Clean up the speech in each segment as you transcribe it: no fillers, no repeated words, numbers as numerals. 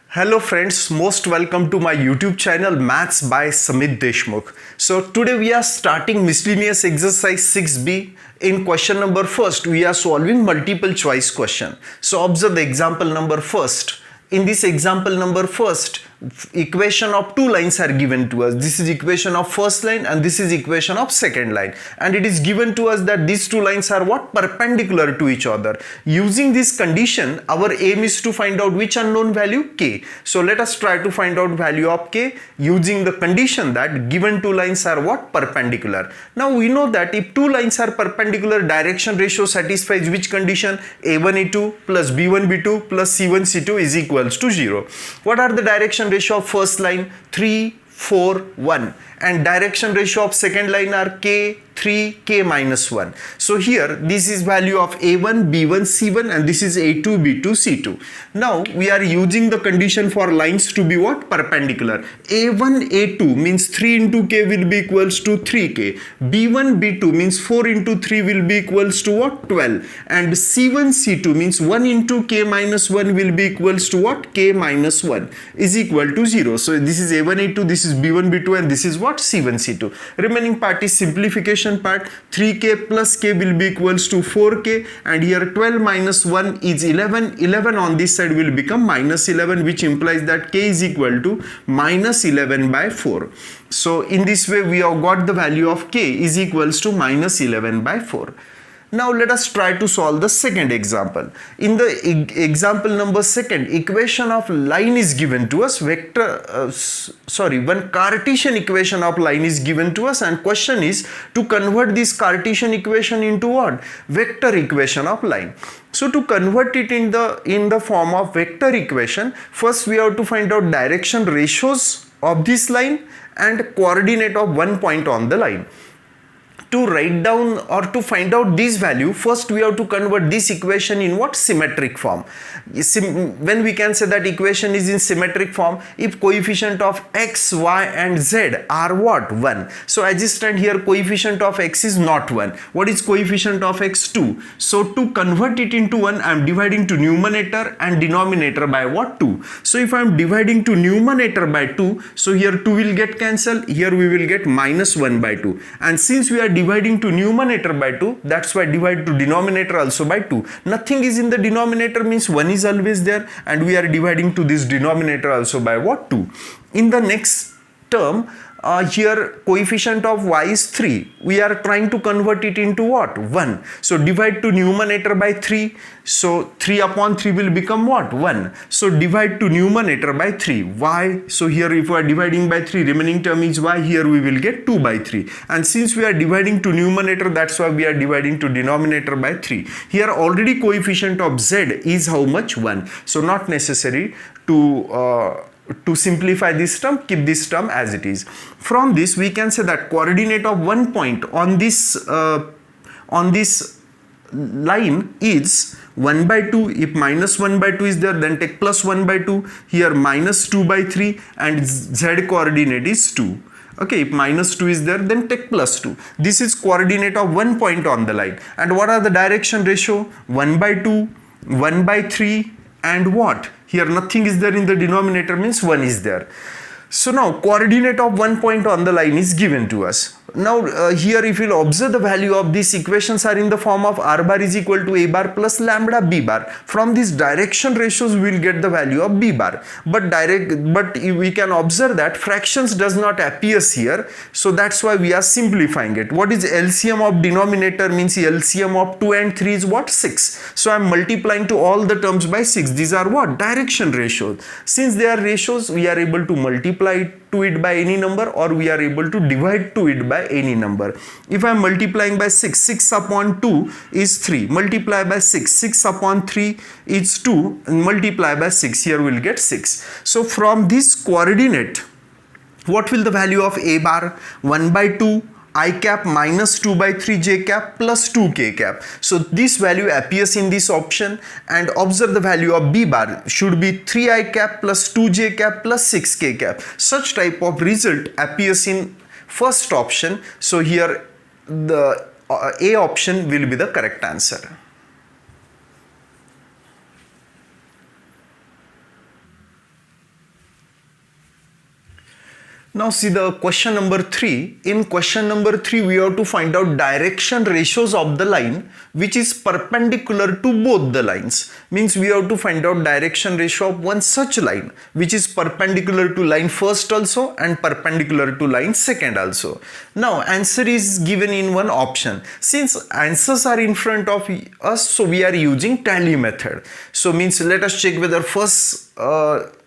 Hello friends, most welcome to my YouTube channel Maths by Samit Deshmukh. So today we are starting miscellaneous exercise 6b. In question number first, we are solving multiple choice question. So observe the example number first. In this example number first, equation of two lines are given to us. This is equation of first line and this is equation of second line, and it is given to us that these two lines are what? Perpendicular to each other. Using this condition, our aim is to find out which unknown value? K. So let us try to find out value of K using the condition that given two lines are what? Perpendicular. Now we know that if two lines are perpendicular, direction ratio satisfies which condition? A1 A2 plus B1 B2 plus C1 C2 is equals to 0. What are the direction ratio of first line? 3, 4, 1, and direction ratio of second line are K, 3, K minus 1. So here this is value of A1, B1, C1, and this is A2, B2, C2. Now we are using the condition for lines to be what? Perpendicular. A1, A2 means 3 into K will be equals to 3K. B1, B2 means 4 into 3 will be equals to what? 12. And C1, C2 means 1 into K minus 1 will be equals to what? K minus 1 is equal to 0. So this is A1, A2, this is B1, B2, and this is what? C1, C2. Remaining part is simplification part. 3K plus K will be equals to 4K, and here 12 minus 1 is 11. 11 on this side will become minus 11, which implies that K is equal to minus 11 by 4. So in this way we have got the value of K is equals to minus 11 by 4. Now let us try to solve the second example. In the example number second, equation of line is given to us. One Cartesian equation of line is given to us, and question is to convert this Cartesian equation into what? Vector equation of line. So to convert it in the form of vector equation, first we have to find out direction ratios of this line and coordinate of one point on the line. To write down or to find out this value, first we have to convert this equation in what? Symmetric form. When we can say that equation is in symmetric form, if coefficient of x, y and z are what? 1. So as I stand here, coefficient of x is not 1. What is coefficient of x? 2. So to convert it into 1, I am dividing to numerator and denominator by what? 2. So if I am dividing to numerator by 2, so here 2 will get cancelled, here we will get minus 1 by 2. And since we are dividing to numerator by 2, that's why divide to denominator also by 2. Nothing is in the denominator means 1 is always there, and we are dividing to this denominator also by what? 2. In the next term, here coefficient of y is 3. We are trying to convert it into what? 1. So divide to numerator by 3. So 3 upon 3 will become what? 1. So divide to numerator by 3. Y. So here if we are dividing by 3, remaining term is y. Here we will get 2 by 3. And since we are dividing to numerator, that's why we are dividing to denominator by 3. Here already coefficient of z is how much? 1. So not necessary to simplify this term, keep this term as it is. From this we can say that coordinate of one point on this line is 1 by 2. If minus 1 by 2 is there, then take plus 1 by 2. Here minus 2 by 3, and z coordinate is 2. Okay, if minus 2 is there, then take plus 2. This is coordinate of one point on the line. And what are the direction ratio? 1 by 2, 1 by 3, and what? Here nothing is there in the denominator means 1 is there. So now coordinate of one point on the line is given to us. Now here if you will observe, the value of these equations are in the form of r bar is equal to a bar plus lambda b bar. From these direction ratios we will get the value of b bar. But we can observe that fractions does not appear here. So that's why we are simplifying it. What is LCM of denominator? Means LCM of 2 and 3 is what? 6. So I am multiplying to all the terms by 6. These are what? Direction ratios. Since they are ratios, we are able to multiply to it by any number, or we are able to divide to it by any number. If I am multiplying by 6, 6 upon 2 is 3. Multiply by 6, 6 upon 3 is 2, and multiply by 6, here we will get 6. So from this coordinate, what will the value of a bar? 1 by 2 I cap minus 2 by 3 j cap plus 2 k cap. So this value appears in this option, and observe the value of b bar should be 3 I cap plus 2 j cap plus 6 k cap. Such type of result appears in first option. So here the A option will be the correct answer. Now see the question number 3. In question number 3, we have to find out direction ratios of the line which is perpendicular to both the lines. Means we have to find out direction ratio of one such line which is perpendicular to line first also and perpendicular to line second also. Now answer is given in one option. Since answers are in front of us, so we are using tally method. So means let us check whether first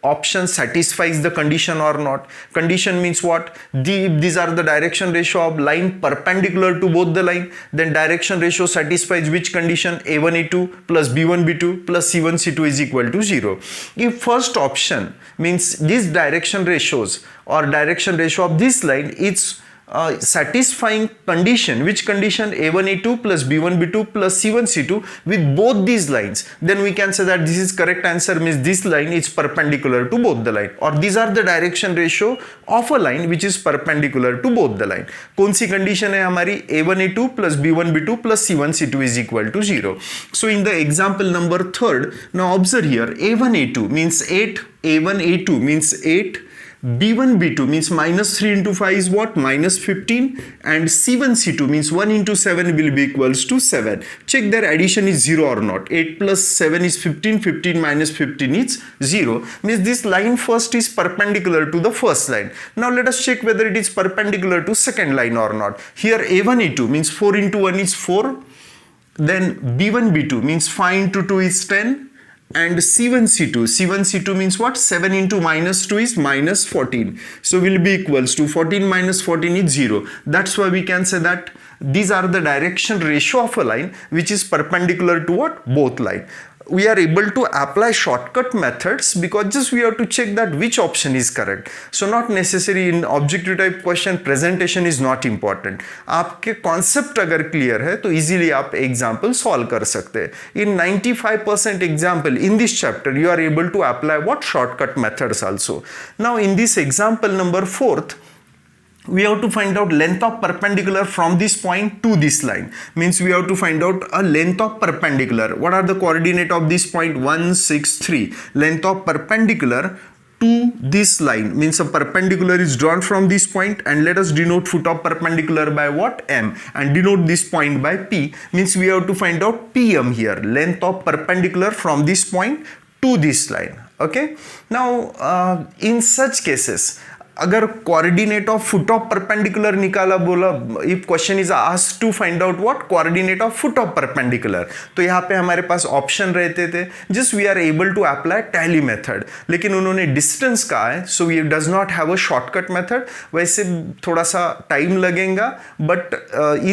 option satisfies the condition or not. Condition means what? These are the direction ratio of line perpendicular to both the line. Then direction ratio satisfies which condition? A1 A2 plus B1 B2 plus C1 C2 is equal to 0. If first option means these direction ratios or direction ratio of this line, it's satisfying condition, which condition? A1 A2 plus B1 B2 plus C1 C2 with both these lines, then we can say that this is correct answer, means this line is perpendicular to both the line, or these are the direction ratio of a line which is perpendicular to both the line. कौन सी condition है हमारी? A1 A2 plus B1 B2 plus C1 C2 is equal to 0. So in the example number 3rd, now observe here, A1 A2 means 8, A1 A2 means 8, B1 B2 means minus 3 into 5 is what? Minus 15, and C1 C2 means 1 into 7 will be equals to 7. Check their addition is 0 or not. 8 plus 7 is 15, 15 minus 15 is 0. Means this line first is perpendicular to the first line. Now let us check whether it is perpendicular to second line or not. Here A1 A2 means 4 into 1 is 4. Then B1 B2 means 5 into 2 is 10. And C1 C2 means what? 7 into minus 2 is minus 14. So will be equals to 14 minus 14 is 0. That's why we can say that these are the direction ratio of a line which is perpendicular to what? Both line. We are able to apply shortcut methods because just we have to check that which option is correct. So not necessary in objective type question, presentation is not important. आपके concept अगर clear है तो easily आप example solve कर सकते हैं. In 95% example in this chapter you are able to apply what? Shortcut methods also. Now in this example number 4th, we have to find out length of perpendicular from this point to this line. Means we have to find out a length of perpendicular. What are the coordinate of this point? 1, 6, 3. Length of perpendicular to this line means a perpendicular is drawn from this point, and let us denote foot of perpendicular by what? M, and denote this point by P. Means we have to find out PM here, length of perpendicular from this point to this line. Okay. Now in such cases, अगर coordinate of foot of perpendicular निकाला बोला, if question is asked to find out what? Coordinate of foot of perpendicular, तो यहाँ पे हमारे पास option रहते थे, just we are able to apply tally method, लेकिन उन्होंने डिस्टेंस कहा है, so we does not have a shortcut method. वैसे थोड़ा सा टाइम लगेगा but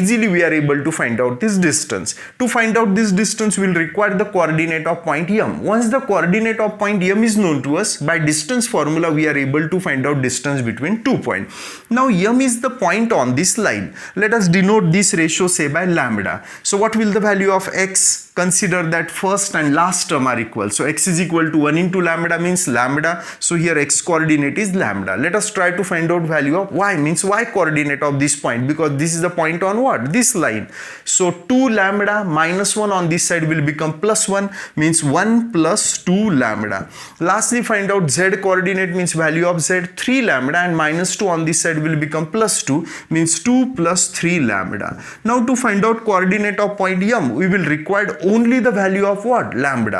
easily we are able to find out this distance. To find out this distance will require the coordinate of point m. Once the coordinate of point m is known to us, by distance formula we are able to find out distance between 2 points. Now m is the point on this line. Let us denote this ratio say by lambda. So what will the value of x? Consider that first and last term are equal. So x is equal to 1 into lambda means lambda. So here x coordinate is lambda. Let us try to find out value of y, means y coordinate of this point, because this is the point on what? This line. So 2 lambda minus 1 on this side will become plus 1, means 1 plus 2 lambda. Lastly find out z coordinate, means value of z, 3 lambda, and minus 2 on this side will become plus 2, means 2 plus 3 lambda. Now to find out coordinate of point m, we will require only the value of what? Lambda.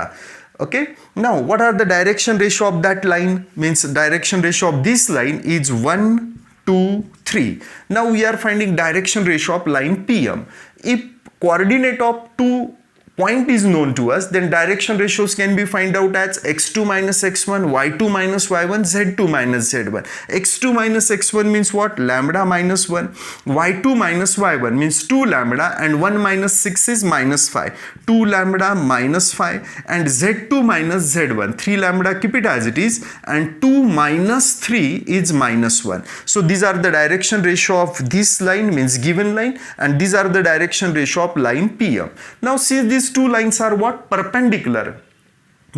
Okay. Now what are the direction ratio of that line? Means direction ratio of this line is 1, 2, 3. Now we are finding direction ratio of line PM. If coordinate of two point is known to us, then direction ratios can be find out as x2 minus x1, y2 minus y1, z2 minus z1. x2 minus x1 means what? Lambda minus 1. y2 minus y1 means 2 lambda, and 1 minus 6 is minus 5. 2 lambda minus 5, and z2 minus z1, 3 lambda, keep it as it is, and 2 minus 3 is minus 1. So these are the direction ratio of this line, means given line, and these are the direction ratio of line PM. Now see, these two lines are what? Perpendicular.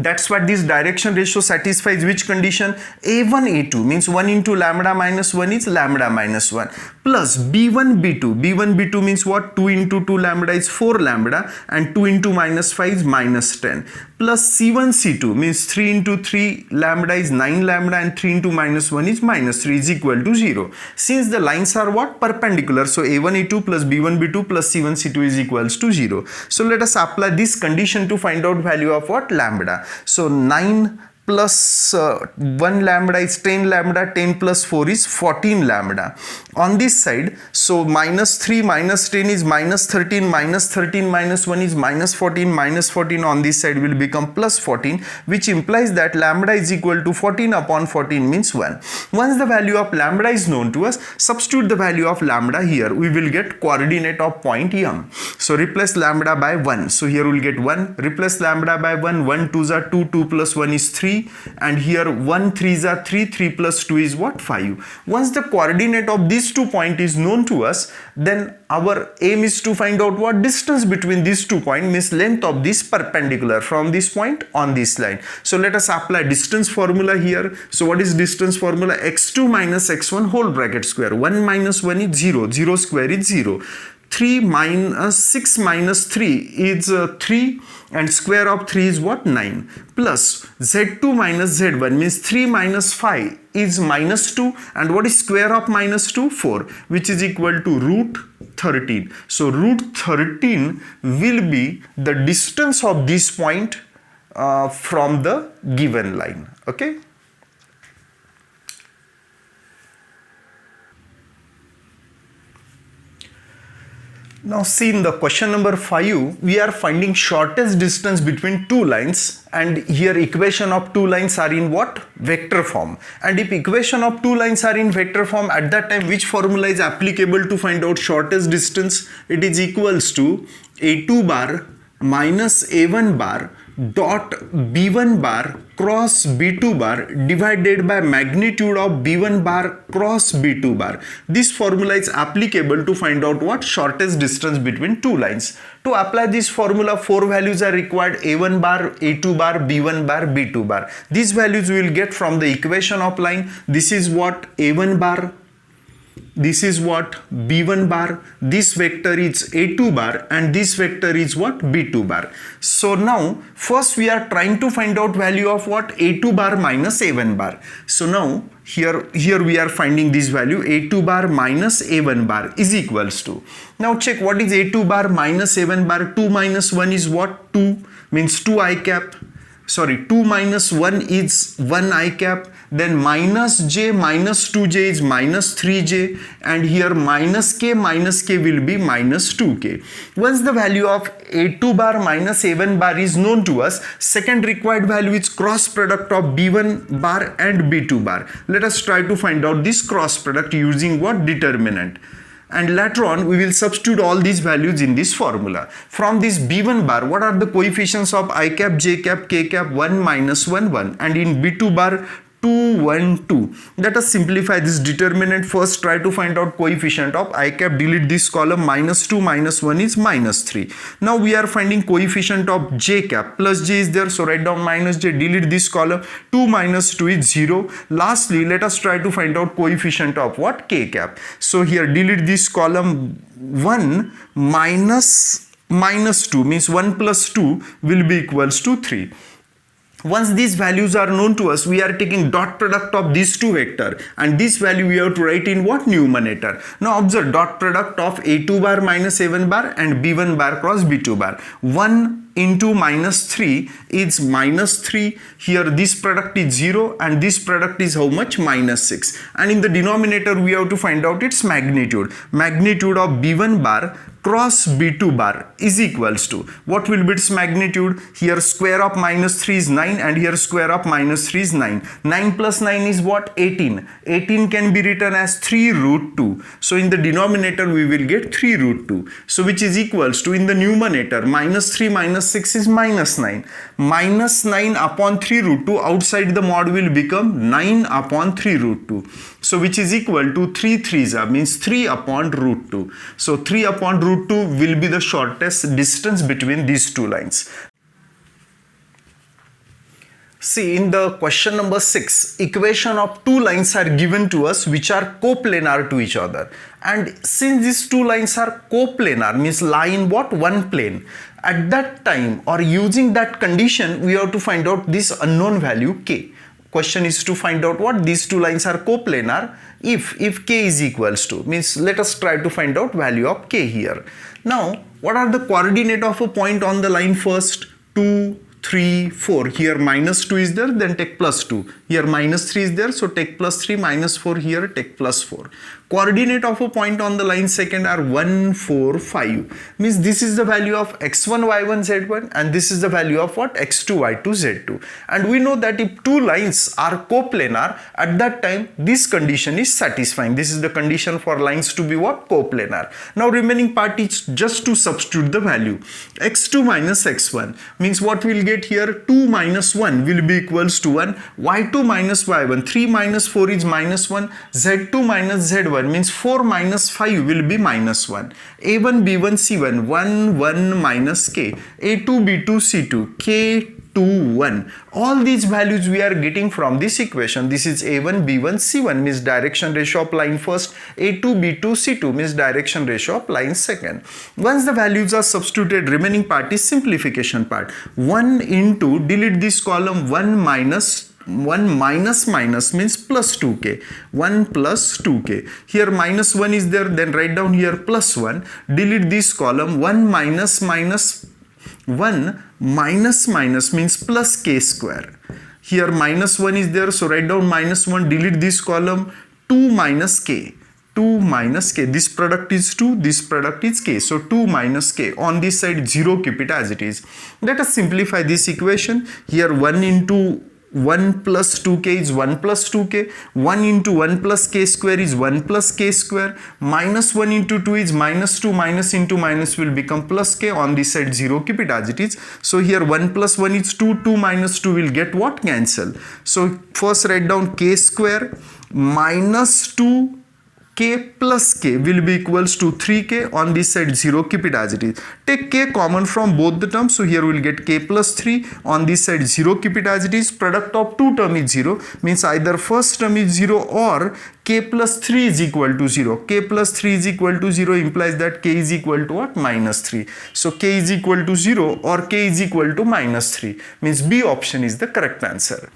That's what this direction ratio satisfies which condition? A1 A2 means 1 into lambda minus 1 is lambda minus 1 plus B1 B2. B1 B2 means what? 2 into 2 lambda is 4 lambda and 2 into minus 5 is minus 10 plus C1 C2 means 3 into 3 lambda is 9 lambda and 3 into minus 1 is minus 3 is equal to 0. Since the lines are what? Perpendicular. So A1 A2 plus B1 B2 plus C1 C2 is equals to 0. So let us apply this condition to find out value of what? Lambda. So 9 plus 1 lambda is 10 lambda, 10 plus 4 is 14 lambda. On this side, so minus 3 minus 10 is minus 13, minus 13 minus 1 is minus 14, minus 14 on this side will become plus 14, which implies that lambda is equal to 14 upon 14 means 1. Once the value of lambda is known to us, substitute the value of lambda here, we will get coordinate of point M. So replace lambda by 1. So here we will get 1, replace lambda by 1, 1 2s are 2, 2 plus 1 is 3. And here 1 3s are 3, 3 plus 2 is what? 5. Once the coordinate of these 2 points is known to us, then our aim is to find out what distance between these 2 points means length of this perpendicular from this point on this line. So let us apply distance formula here. So what is distance formula? x2 minus x1 whole bracket square. 1 minus 1 is 0, 0 square is 0. 3 minus 6 minus 3 is 3 and square of 3 is what? 9 plus z2 minus z1 means 3 minus 5 is minus 2 and what is square of minus 2? 4 which is equal to root 13. So root 13 will be the distance of this point from the given line. Okay. Now see in the question number 5, we are finding shortest distance between two lines and here equation of two lines are in what? Vector form. And if equation of two lines are in vector form, at that time which formula is applicable to find out shortest distance? It is equals to A2 bar minus A1 bar dot B1 bar cross B2 bar divided by magnitude of B1 bar cross B2 bar. This formula is applicable to find out what? Shortest distance between two lines. To apply this formula, 4 values are required: A1 bar, A2 bar, B1 bar, B2 bar. These values we will get from the equation of line. This is what? A1 bar. This is what? B1 bar. This vector is A2 bar and this vector is what? B2 bar. So now first we are trying to find out value of what? A2 bar minus A1 bar. So now here we are finding this value A2 bar minus A1 bar is equals to. Now check what is A2 bar minus A1 bar. 2 minus 1 is what? 2 means 2 I cap. Sorry, 2 minus 1 is 1 I cap. Then minus j minus 2j is minus 3j and here minus k will be minus 2k. Once the value of A2 bar minus A1 bar is known to us, second required value is cross product of B1 bar and B2 bar. Let us try to find out this cross product using what? Determinant. And later on we will substitute all these values in this formula. From this B1 bar, what are the coefficients of I cap, j cap, k cap? 1 minus 1 1 and in B2 bar 2 1 2. Let us simplify this determinant. First try to find out coefficient of I cap, delete this column, minus 2 minus 1 is minus 3. Now we are finding coefficient of j cap, plus j is there, so write down minus j, delete this column, 2 minus 2 is 0. Lastly let us try to find out coefficient of what? K cap. So here delete this column, 1 minus 2 means 1 plus 2 will be equals to 3. Once these values are known to us, we are taking dot product of these two vector and this value we have to write in what? Numerator. Now observe dot product of A2 bar minus A1 bar and B1 bar cross B2 bar. 1 into minus 3 is minus 3. Here this product is 0 and this product is how much? Minus 6. And in the denominator we have to find out its magnitude. Magnitude of B1 bar cross B2 bar is equals to, what will be its magnitude? Here square of minus 3 is 9 and here square of minus 3 is 9. 9 plus 9 is what? 18. 18 can be written as 3 root 2. So in the denominator we will get 3 root 2. So which is equals to, in the numerator, minus 3 minus 6 is minus 9. Minus 9 upon 3 root 2 outside the mod will become 9 upon 3 root 2. So which is equal to 3 3s means 3 upon root 2. So 3 upon root 2 will be the shortest distance between these two lines. See, in the question number 6, equation of two lines are given to us which are coplanar to each other. And since these two lines are coplanar, means lie in what? One plane. At that time, or using that condition, we have to find out this unknown value k. Question is to find out what? These two lines are coplanar if k is equals to, means let us try to find out value of k here. Now, what are the coordinate of a point on the line first? 2, 3, 4. Here minus 2 is there, then take plus 2. Here minus 3 is there, so take plus 3, minus 4 here, take plus 4. Coordinate of a point on the line second are 1, 4, 5. Means this is the value of x1, y1, z1, and this is the value of what? x2, y2, z2. And we know that if two lines are coplanar, at that time this condition is satisfying. This is the condition for lines to be what? Coplanar. Now remaining part is just to substitute the value. x2 minus x1 means what we'll get here? 2 minus 1 will be equals to 1. y2 minus y1, 3 minus 4 is minus 1. z2 minus z1 means 4 minus 5 will be minus 1. a1, b1, c1, 1, 1 minus k. a2, b2, c2, k, 2, 1. All these values we are getting from this equation. This is a1, b1, c1 means direction ratio of line first. a2, b2, c2 means direction ratio of line second. Once the values are substituted, remaining part is simplification part. 1 into, delete this column, 1 minus minus means plus 2k. 1 plus 2k. Here minus 1 is there, then write down here plus 1. Delete this column. 1 minus minus 1 minus means plus k square. Here minus 1 is there, so write down minus 1. Delete this column. 2 minus k. 2 minus k. This product is 2, this product is k. So 2 minus k. On this side 0, keep it as it is. Let us simplify this equation. Here 1 into 1 plus 2k is 1 plus 2k. 1 into 1 plus k square is 1 plus k square. Minus 1 into 2 is minus 2. Minus into minus will become plus k. On this side 0, keep it as it is. So here 1 plus 1 is 2. 2 minus 2 will get what? Cancel. So first write down k square minus 2 k plus k will be equals to 3k. On this side 0, keep it as it is. Take k common from both the terms, so here we will get k plus 3. On this side 0, keep it as it is. Product of two term is 0, means either first term is 0 or k plus 3 is equal to 0. K plus 3 is equal to 0 implies that k is equal to what? Minus 3. So k is equal to 0 or k is equal to minus 3, means B option is the correct answer.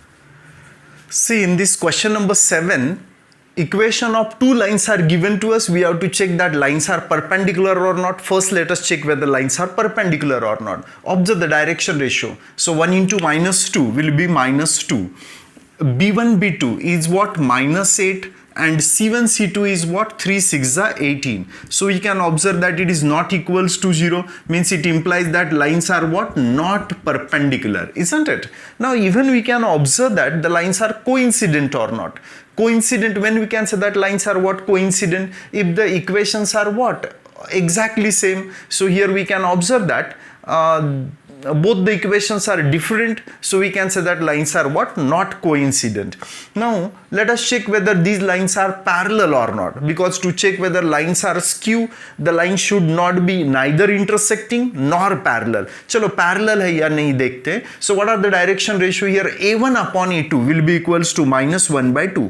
See, in this question number 7, equation of two lines are given to us. We have to check that lines are perpendicular or not. First let us check whether lines are perpendicular or not. Observe the direction ratio. So 1 into minus 2 will be minus 2. b1 b2 is what? Minus 8. And c1 c2 is what? 3 6 are 18. So we can observe that it is not equals to 0, means it implies that lines are what? Not perpendicular, isn't it? Now even we can observe that the lines are coincident or not. Coincident, when we can say that lines are what? Coincident, if the equations are what? Exactly same. So here we can observe that both the equations are different, so we can say that lines are what? Not coincident. Now let us check whether these lines are parallel or not, because to check whether lines are skew, the line should not be neither intersecting nor parallel. Chalo parallel hai ya nahi dekhte. So what are the direction ratio here? a1 upon a2 will be equals to minus 1 by 2.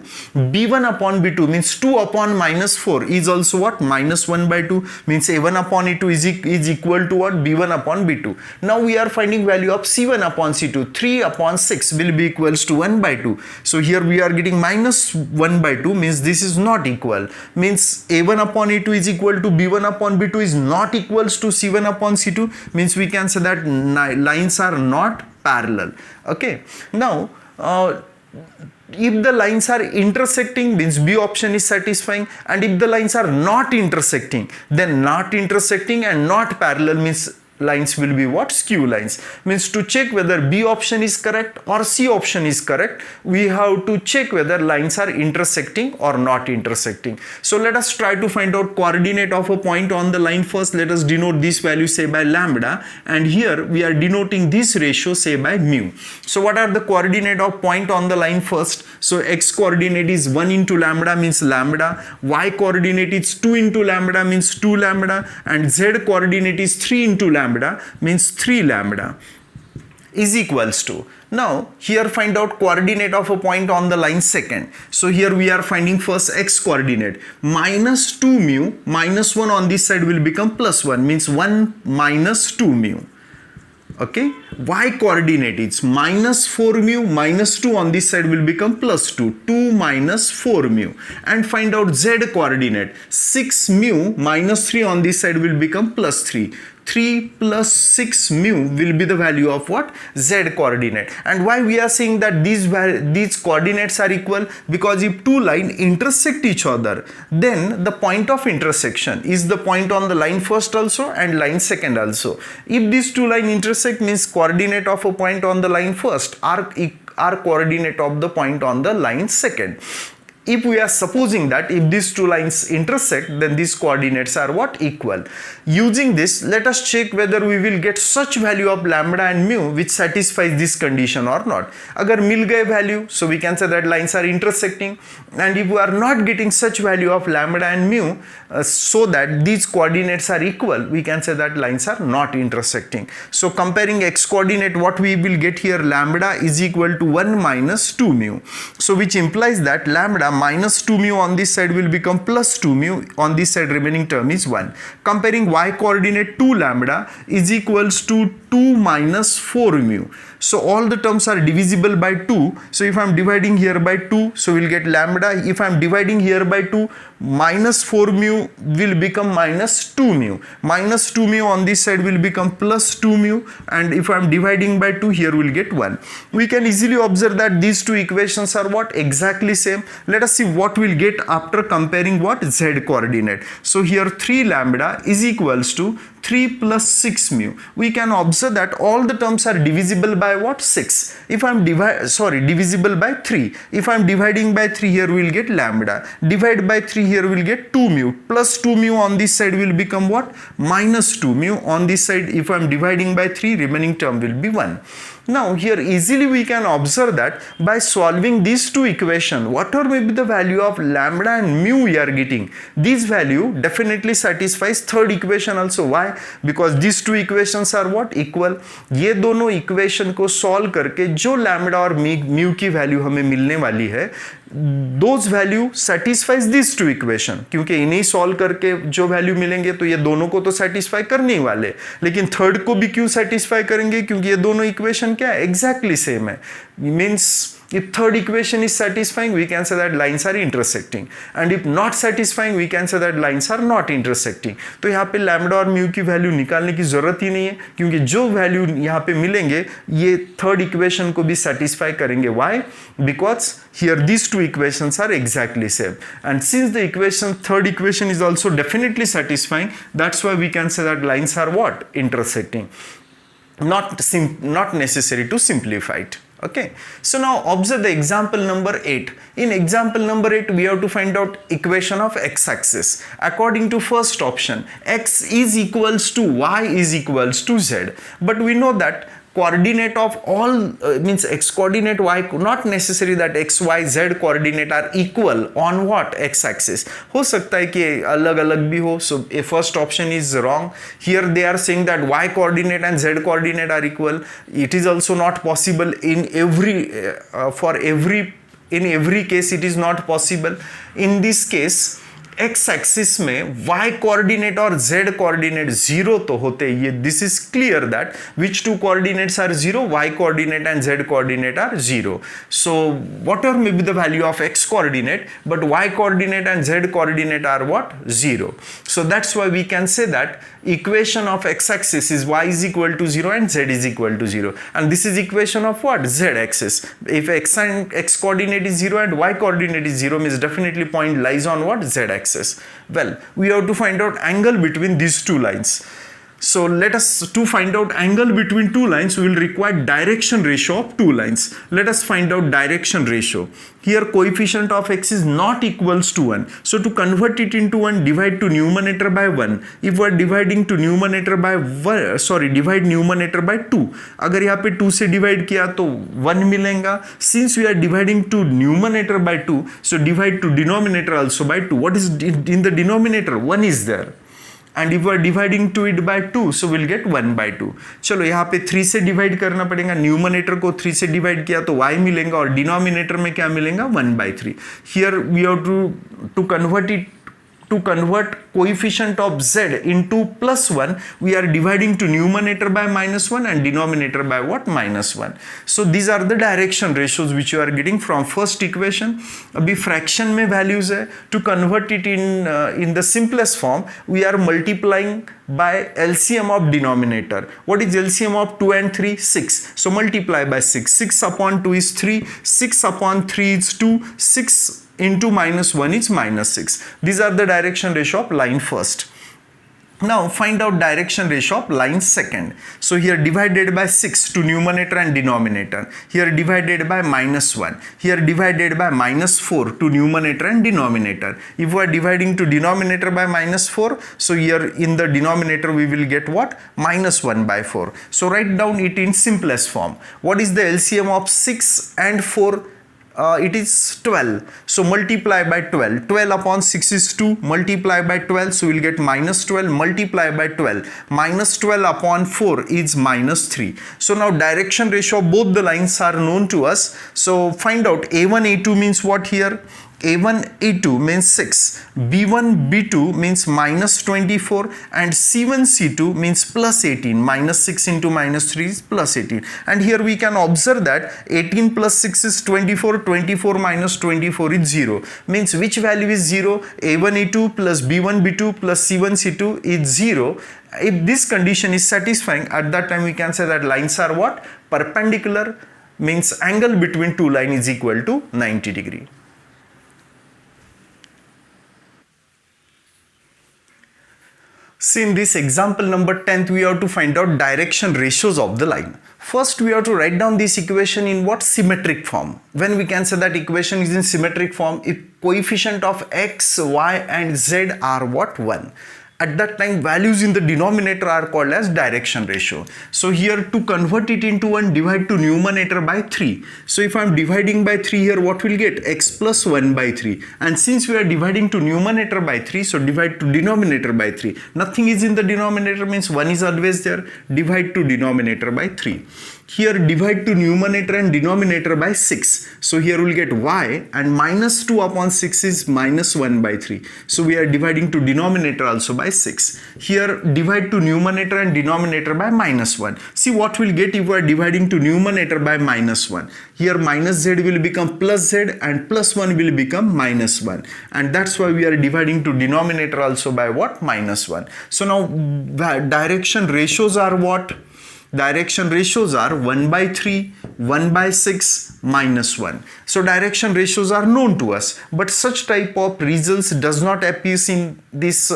b1 upon b2 means 2 upon minus 4 is also what? Minus 1 by 2, means a1 upon a2 is equal to what? b1 upon b2. Now we are finding value of c1 upon c2. 3 upon 6 will be equals to 1 by 2. So here we are getting minus 1 by 2, means this is not equal. Means a1 upon a2 is equal to b1 upon b2 is not equals to c1 upon c2, means we can say that lines are not parallel. Okay. Now if the lines are intersecting, means B option is satisfying, and if the lines are not intersecting, then not intersecting and not parallel means lines will be what? Skew lines. Means to check whether B option is correct or C option is correct, we have to check whether lines are intersecting or not intersecting. So let us try to find out coordinate of a point on the line first. Let us denote this value say by lambda, and here we are denoting this ratio say by mu. So what are the coordinate of point on the line first? So x coordinate is 1 into lambda means lambda, y coordinate is 2 into lambda means 2 lambda, and z coordinate is 3 into lambda means 3 lambda is equals to. Now here find out coordinate of a point on the line second. So here we are finding first x coordinate. Minus 2 mu minus 1 on this side will become plus 1, means 1 minus 2 mu. Okay, y coordinate is minus 4 mu minus 2 on this side will become plus 2, 2 minus 4 mu. And find out z coordinate. 6 mu minus 3 on this side will become plus 3. 3 plus 6 mu will be the value of what? Z coordinate. And why we are saying that these coordinates are equal? Because if two lines intersect each other, then the point of intersection is the point on the line first also and line second also. If these two lines intersect, means coordinate of a point on the line first are coordinate of the point on the line second. If we are supposing that if these two lines intersect, then these coordinates are what? Equal. Using this, let us check whether we will get such value of lambda and mu which satisfies this condition or not. Agar mil gaye value, so we can say that lines are intersecting. And if we are not getting such value of lambda and mu so that these coordinates are equal, we can say that lines are not intersecting. So comparing x coordinate, what we will get here, lambda is equal to 1 minus 2 mu. So which implies that lambda minus 2 mu on this side will become plus 2 mu, on this side remaining term is 1. Comparing y coordinate, 2 lambda is equals to 2 minus 4 mu. So all the terms are divisible by 2. So if I am dividing here by 2, so we'll get lambda. If I am dividing here by 2, minus 4 mu will become minus 2 mu. Minus 2 mu on this side will become plus 2 mu. And if I am dividing by 2, here we'll get 1. We can easily observe that these two equations are what? Exactly same. Let us see what we'll get after comparing what? Z coordinate. So here 3 lambda is equals to 3 plus 6 mu. We can observe that all the terms are divisible by what? 6. If I am divisible by 3. If I am dividing by 3, here we will get lambda. Divide by 3, here we will get 2 mu. Plus 2 mu on this side will become what? Minus 2 mu. On this side, if I am dividing by 3, remaining term will be 1. Now here easily we can observe that by solving these two equations, whatever may be the value of lambda and mu we are getting, this value definitely satisfies third equation also. Why? Because these two equations are what? Equal. ये दोनों equation को solve करके जो lambda और mu की value हमें मिलने वाली है, those value satisfies these two equation. क्योंकि इन्हें solve करके जो value मिलेंगे तो ये दोनों को तो satisfy करने ही वाले, लेकिन थर्ड को भी क्यों satisfy करेंगे? क्योंकि ये दोनों equation क्या है? Exactly same है. Means if third equation is satisfying, we can say that lines are intersecting, and if not satisfying, we can say that lines are not intersecting. तो यहाँ पे lambda और mu की वैल्यू निकालने की जरूरत ही नहीं है, क्योंकि जो वैल्यू यहाँ पे मिलेंगे ये थर्ड इक्वेशन को भी satisfy करेंगे. Why? Because here these two equations are exactly same, and since the third equation is also definitely satisfying, that's why we can say that lines are what? Intersecting. Not necessary to simplify it. Okay, so now observe the example number 8. In example number 8, we have to find out equation of x-axis. According to first option, x is equals to y is equals to z. But we know that coordinate of all means x coordinate, y, not necessary that x, y, z coordinate are equal on what? X axis. हो सकता है कि अलग अलग भी हो. So a first option is wrong. Here they are saying that y coordinate and z coordinate are equal. It is also not possible in every case. It is not possible. In this case, x axis में y coordinate और z coordinate zero तो होते ही, this is clear that which two coordinates are zero, y coordinate and z coordinate are zero. So whatever may be the value of x coordinate, but y coordinate and z coordinate are what? Zero. So that's why we can say that equation of x-axis is y is equal to 0 and z is equal to 0, and this is equation of what? Z-axis. If x and x coordinate is 0 and y coordinate is 0, means definitely point lies on what? Z-axis. Well, we have to find out angle between these two lines. So let us, to find out angle between two lines, we will require direction ratio of two lines. Let us find out direction ratio. Here coefficient of x is not equals to 1. So to convert it into 1, divide to numerator by 1. If we are dividing to numerator by 1, divide numerator by 2. अगर यहाँ पे 2 से divide किया तो 1 मिलेगा. Since we are dividing to numerator by 2, so divide to denominator also by 2. What is in the denominator? 1 is there. and if we are dividing to it by 2, so we'll get 1 by 2. चलो यहाँ पे 3 से divide करना पड़ेगा, numerator को 3 से divide किया तो y मिलेगा और डिनोमिनेटर में क्या मिलेगा 1 by 3. Here we have to convert coefficient of z into plus 1, we are dividing to numerator by minus 1 and denominator by what? Minus 1. So these are the direction ratios which you are getting from first equation. अभी fraction में values है, to convert it in the simplest form, we are multiplying by LCM of denominator. What is LCM of 2 and 3? 6. So multiply by 6. 6 upon 2 is 3. 6 upon 3 is 2. 6 into minus 1 is minus 6. These are the direction ratio of line first. Now find out direction ratio of line second. So here divided by 6 to numerator and denominator. Here divided by minus 1. Here divided by minus 4 to numerator and denominator. If we are dividing to denominator by minus 4, so here in the denominator we will get what? Minus 1 by 4. So write down it in simplest form. What is the LCM of 6 and 4? It is 12. So multiply by 12. 12 upon 6 is 2. Multiply by 12. So we'll get minus 12. Multiply by 12. Minus 12 upon 4 is minus 3. So now direction ratio of both the lines are known to us. So find out A1, A2 means what here? A1, A2 means 6, B1, B2 means minus 24 and C1, C2 means plus 18. Minus 6 into minus 3 is plus 18. And here we can observe that 18 plus 6 is 24, 24 minus 24 is 0. Means which value is 0? A1, A2 plus B1, B2 plus C1, C2 is 0. If this condition is satisfying, at that time we can say that lines are what? Perpendicular, means angle between two lines is equal to 90 degree. See, in this example number 10th, we have to find out direction ratios of the line. First, we have to write down this equation in what? Symmetric form. When we can say that equation is in symmetric form, if coefficient of x, y and z are what? 1. At that time, values in the denominator are called as direction ratio. So here to convert it into 1, divide to numerator by 3. So if I am dividing by 3 here, what will get? X plus 1 by 3. And since we are dividing to numerator by 3, so divide to denominator by 3. Nothing is in the denominator, means 1 is always there. Divide to denominator by 3. Here divide to numerator and denominator by 6. So here we will get y, and minus 2 upon 6 is minus 1 by 3. So we are dividing to denominator also by 6. Here divide to numerator and denominator by minus 1. See what we will get if we are dividing to numerator by minus 1. Here minus z will become plus z and plus 1 will become minus 1. And that's why we are dividing to denominator also by what? Minus 1. So now direction ratios are what? Direction ratios are 1 by 3, 1 by 6, minus 1. So direction ratios are known to us, but such type of results does not appear in this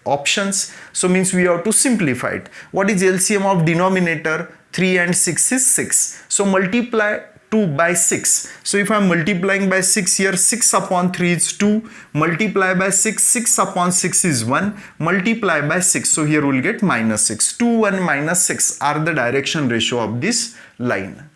options. So means we have to simplify it. What is LCM of denominator? 3 and 6 is 6. So multiply 2 by 6. So if I am multiplying by 6 here, 6 upon 3 is 2. Multiply by 6, 6 upon 6 is 1. Multiply by 6. So here we will get minus 6. 2, 1, minus 6 are the direction ratio of this line.